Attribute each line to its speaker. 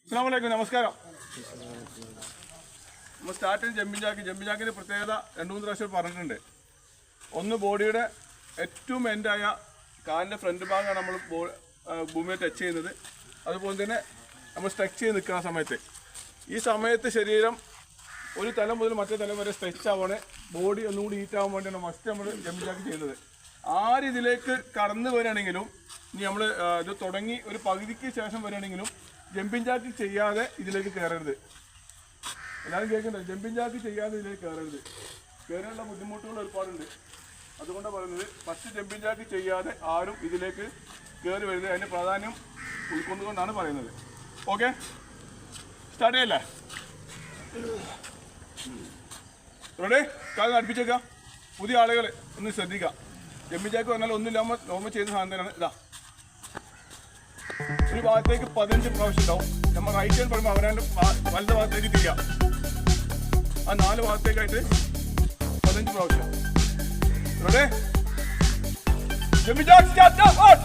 Speaker 1: അസ്സലാമു അലൈക്കും, നമസ്കാരം. നമ്മൾ സ്റ്റാർട്ട് ചെയ്ത് ജമ്പിങ് ജാക്കിൻ്റെ പ്രത്യേകത 2-3 പ്രാവശ്യം പറഞ്ഞിട്ടുണ്ട്. ഒന്ന്, ബോഡിയുടെ ഏറ്റവും എൻഡായ കാലിൻ്റെ ഫ്രണ്ട് ഭാഗമാണ് നമ്മൾ ഭൂമിയെ ടച്ച് ചെയ്യുന്നത്. അതുപോലെ തന്നെ നമ്മൾ സ്ട്രെച്ച് ചെയ്ത് നിൽക്കുന്ന സമയത്ത്, ഈ സമയത്ത് ശരീരം ഒരു തലം മുതൽ മറ്റേ തലം വരെ സ്ട്രെച്ച് ആവുകയാണ്. ബോഡി ഒന്നുകൂടി ഹീറ്റ് ആവാൻ വേണ്ടിയാണ് മസ്റ്റ് നമ്മൾ ജമ്പിങ് ജാക്ക് ചെയ്യുന്നത്. ആര് ഇതിലേക്ക് കടന്നു വരികയാണെങ്കിലും, ഇനി നമ്മൾ ഇത് തുടങ്ങി ഒരു പകുതിക്ക് ശേഷം വരികയാണെങ്കിലും ജമ്പിങ് ജാക്ക് ചെയ്യാതെ ഇതിലേക്ക് കയറരുത്. എല്ലാവരും കേൾക്കണ്ടേ? ജമ്പിങ് ജാക്ക് ചെയ്യാതെ ഇതിലേക്ക് കയറരുത്. കയറാനുള്ള ബുദ്ധിമുട്ടുകൾ ഒരുപാടുണ്ട്. അതുകൊണ്ടാണ് പറയുന്നത്, ഫസ്റ്റ് ജമ്പിങ് ജാക്ക് ചെയ്യാതെ ആരും ഇതിലേക്ക് കയറി വരുന്നത്. അതിൻ്റെ പ്രാധാന്യം ഉൾക്കൊണ്ടുകൊണ്ടാണ് പറയുന്നത്. ഓക്കെ, സ്റ്റാർട്ട് ചെയ്യല്ലേ? റെഡി? കാലം അടുപ്പിച്ചേക്കാം. പുതിയ ആളുകൾ ഒന്ന് ശ്രദ്ധിക്കുക. ജമ്പിങ് ജാക്ക് പറഞ്ഞാൽ ഒന്നുമില്ലാமல் നോർമൽ ചെയ്യുന്ന സാധനം തന്നെയാണ്. ഇതാ, ഒരു ഭാഗത്തേക്ക് 15 പ്രാവശ്യം ഉണ്ടാവും. നമ്മൾ റൈറ്റ് ഹാൻഡ് പറയുമ്പോൾ അവരാണ്ട് വലത് ഭാഗത്തേക്ക് തിരിയാം. ആ 4 ഭാഗത്തേക്കായിട്ട് 15 പ്രാവശ്യം. റെഡി? Jumping Jack start.